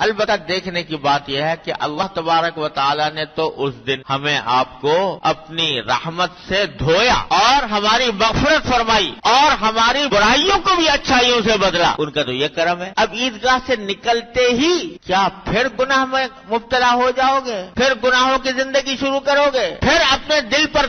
البتہ دیکھنے کی بات یہ ہے کہ اللہ تبارک و تعالی نے تو اس دن ہمیں آپ کو اپنی رحمت سے دھویا اور ہماری مغفرت فرمائی اور ہماری برائیوں کو بھی اچھائیوں سے بدلا. ان کا تو یہ کرم ہے. اب عیدگاہ سے نکلتے ہی کیا پھر گناہ میں مبتلا ہو جاؤ گے؟ پھر گناہوں کی زندگی شروع کرو گے؟ پھر اپنے دل پر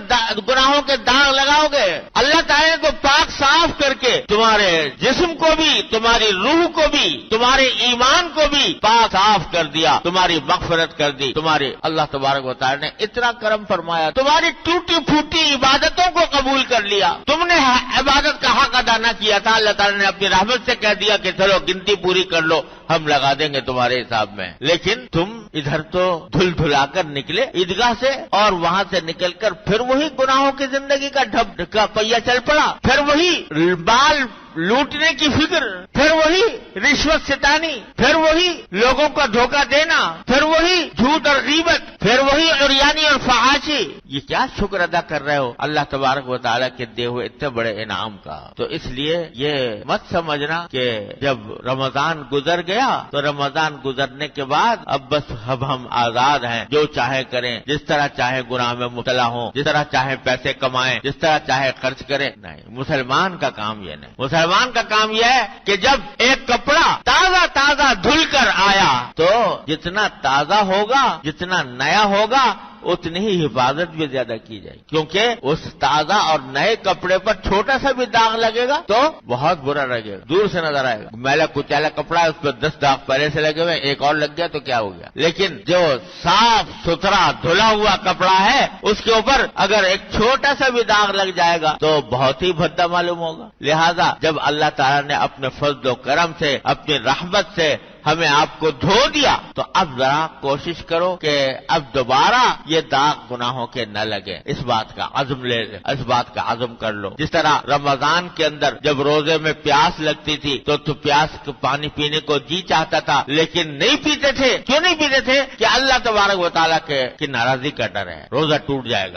گناہوں کے داغ لگاؤ گے؟ اللہ تعالیٰ کو پاک صاف کر کے تمہارے جسم کو بھی، تمہاری روح کو بھی، تمہارے ایمان کو بھی پاک صاف کر دیا، تمہاری مغفرت کر دی. تمہاری اللہ تبارک و تعالیٰ نے اتنا کرم فرمایا، تمہاری ٹوٹی پھوٹی عبادتوں کو قبول کر لیا. تم نے عبادت کا حق ادا نہ کیا تھا، اللہ تعالیٰ نے اپنی رحمت سے کہہ دیا کہ چلو گنتی پوری کر لو، ہم لگا دیں گے تمہارے حساب میں. لیکن تم ادھر تو دھل دھلا کر نکلے عیدگاہ سے، اور وہاں سے نکل کر پھر وہی گناہوں کی زندگی کا ڈھب کا پہیہ چل پڑا. پھر وہی بال لوٹنے کی فکر، پھر وہی رشوت ستانی، پھر وہی لوگوں کا دھوکہ دینا، پھر وہی جھوٹ اور غیبت، پھر وہی عریانی اور فحاشی. یہ کیا شکر ادا کر رہے ہو اللہ تبارک و تعالیٰ کے دیے ہوئے اتنے بڑے انعام کا؟ تو اس لیے یہ مت سمجھنا کہ جب رمضان گزر گیا تو رمضان گزرنے کے بعد اب بس اب ہم آزاد ہیں، جو چاہے کریں، جس طرح چاہے گناہ میں مبتلا ہوں، جس طرح چاہے پیسے کمائیں، جس طرح چاہے خرچ کریں. نہیں، مسلمان کا کام یہ نہیں. مسلمان کا کام یہ ہے کہ جب ایک کپڑا تازہ تازہ دھل کر آیا تو جتنا تازہ ہوگا، جتنا نیا ہوگا، اتنی ہی حفاظت بھی زیادہ کی جائے، کیونکہ اس تازہ اور نئے کپڑے پر چھوٹا سا بھی داغ لگے گا تو بہت برا لگے گا، دور سے نظر آئے گا. میلا کچیلا کپڑا ہے، اس پر 10 داغ پہلے سے لگے ہوئے، ایک اور لگ گیا تو کیا ہو گیا. لیکن جو صاف ستھرا دھلا ہوا کپڑا ہے اس کے اوپر اگر ایک چھوٹا سا بھی داغ لگ جائے گا تو بہت ہی بھدا معلوم ہوگا. لہذا جب اللہ تعالیٰ نے اپنے فضل و کرم سے، اپنی رحمت سے ہمیں آپ کو دھو دیا تو اب ذرا کوشش کرو کہ اب دوبارہ یہ داغ گناہوں کے نہ لگے. اس بات کا عزم کر لو. جس طرح رمضان کے اندر جب روزے میں پیاس لگتی تھی تو پیاس پانی پینے کو جی چاہتا تھا لیکن نہیں پیتے تھے. کیوں نہیں پیتے تھے؟ کہ اللہ تبارک و تعالیٰ کی ناراضی کا ڈر ہے، روزہ ٹوٹ جائے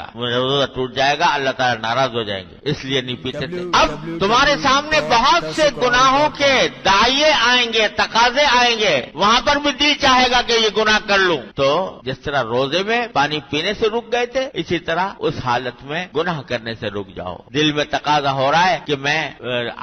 گا، اللہ تعالیٰ ناراض ہو جائیں گے، اس لیے نہیں پیتے تھے. اب تمہارے سامنے بہت سے گناہوں کے دائیں آئیں گے، تقاضے آئیں گے، وہاں پر بھی دل چاہے گا کہ یہ گناہ کر لوں. تو جس طرح روزے میں پانی پینے سے رک گئے تھے، اسی طرح اس حالت میں گناہ کرنے سے رک جاؤ. دل میں تقاضا ہو رہا ہے کہ میں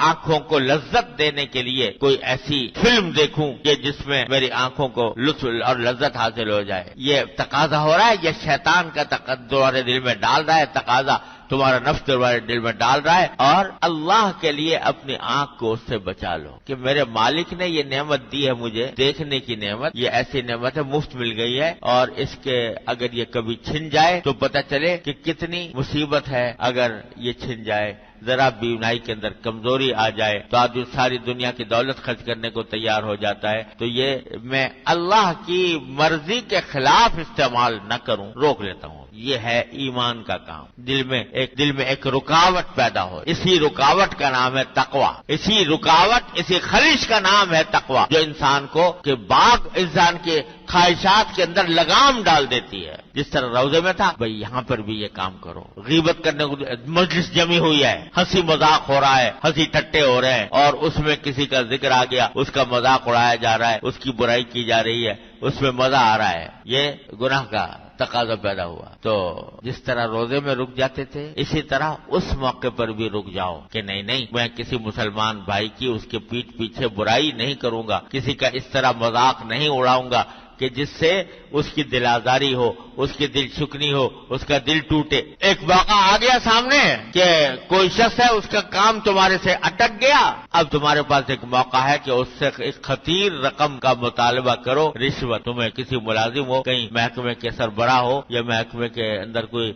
آنکھوں کو لذت دینے کے لیے کوئی ایسی فلم دیکھوں کہ جس میں میری آنکھوں کو لطف اور لذت حاصل ہو جائے. یہ تقاضا ہو رہا ہے، یہ شیطان کا تمہارے دل میں ڈال رہا ہے تقاضا، تمہارا نفس تمہارے دل میں ڈال رہا ہے. اور اللہ کے لیے اپنی آنکھ کو اس سے بچا لو کہ میرے مالک نے یہ نعمت دی ہے مجھے دیکھنے کی نعمت، یہ ایسی نعمت ہے مفت مل گئی ہے، اور اس کے اگر یہ کبھی چھن جائے تو پتہ چلے کہ کتنی مصیبت ہے. اگر یہ چھن جائے، ذرا بینائی کے اندر کمزوری آ جائے تو آدمی ساری دنیا کی دولت خرچ کرنے کو تیار ہو جاتا ہے. تو یہ میں اللہ کی مرضی کے خلاف استعمال نہ کروں، روک لیتا ہوں. یہ ہے ایمان کا کام. دل میں ایک رکاوٹ پیدا ہو، اسی رکاوٹ کا نام ہے تقوی. اسی خلش کا نام ہے تقوی، جو انسان کو کہ باغ انسان کے خواہشات کے اندر لگام ڈال دیتی ہے. جس طرح روزے میں تھا، بھئی یہاں پر بھی یہ کام کرو. غیبت کرنے کو مجلس جمی ہوئی ہے، ہنسی مذاق ہو رہا ہے، ہنسی ٹٹے ہو رہے ہیں، اور اس میں کسی کا ذکر آ گیا، اس کا مذاق اڑایا جا رہا ہے، اس کی برائی کی جا رہی ہے، اس میں مزہ آ رہا ہے. یہ گناہ کا تقاضا پیدا ہوا. تو جس طرح روزے میں رک جاتے تھے، اسی طرح اس موقع پر بھی رک جاؤ کہ نہیں میں کسی مسلمان بھائی کی اس کے پیٹھ پیچھے برائی نہیں کروں گا، کسی کا اس طرح مذاق نہیں اڑاؤں گا کہ جس سے اس کی دل آزاری ہو، اس کی دل شکنی ہو، اس کا دل ٹوٹے. ایک واقعہ آ گیا سامنے کہ کوئی شخص ہے، اس کا کام تمہارے سے اٹک گیا. اب تمہارے پاس ایک موقع ہے کہ اس سے ایک خطیر رقم کا مطالبہ کرو، رشوت. تمہیں کسی ملازم ہو، کہیں محکمے کے سربراہ ہو یا محکمے کے اندر کوئی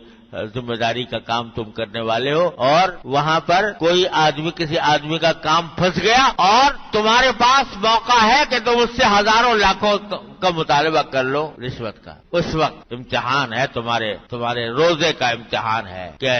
ذمہ داری کا کام تم کرنے والے ہو، اور وہاں پر کوئی آدمی کسی آدمی کا کام پھنس گیا اور تمہارے پاس موقع ہے کہ تم اس سے ہزاروں لاکھوں کا مطالبہ کر لو رشوت کا. اس وقت امتحان ہے، تمہارے روزے کا امتحان ہے کہ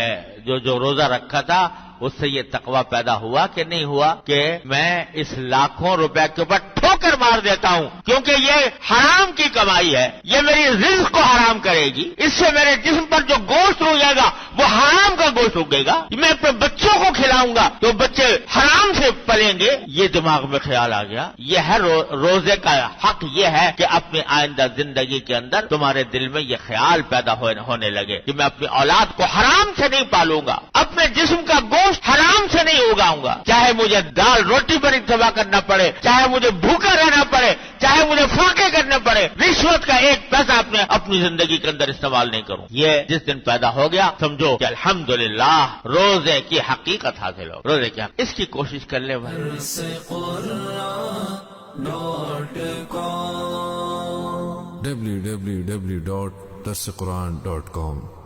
جو روزہ رکھا تھا اس سے یہ تقوی پیدا ہوا کہ نہیں ہوا کہ میں اس لاکھوں روپے کے اوپر ٹھوکر مار دیتا ہوں، کیونکہ یہ حرام کی کمائی ہے، یہ میری رزق کو حرام کرے گی، اس سے میرے جسم پر جو گوشت ہو جائے گا وہ حرام کا گوشت اگے گا، میں اپنے بچوں کو کھلاؤں گا تو بچے حرام سے پلیں گے، یہ دماغ میں خیال آ گیا۔ یہ ہے روزے کا حق، یہ ہے کہ اپنی آئندہ زندگی کے اندر تمہارے دل میں یہ خیال پیدا ہونے لگے کہ میں اپنی اولاد کو حرام سے نہیں پالوں گا، اپنے جسم کا گوشت حرام سے نہیں اگاؤں گا، چاہے مجھے دال روٹی پر اتباع کرنا پڑے، چاہے مجھے بھوکا رہنا پڑے، چاہے مجھے فاقے کرنے پڑے، رشوت کا ایک پیسہ اپنی زندگی کے اندر استعمال نہیں کروں۔ یہ جس دن پیدا ہو گیا سمجھو کہ الحمدللہ روزے کی حقیقت حاصل ہو، روزے کی اس کی کوشش کر لے بھائی۔ www.darsequran.com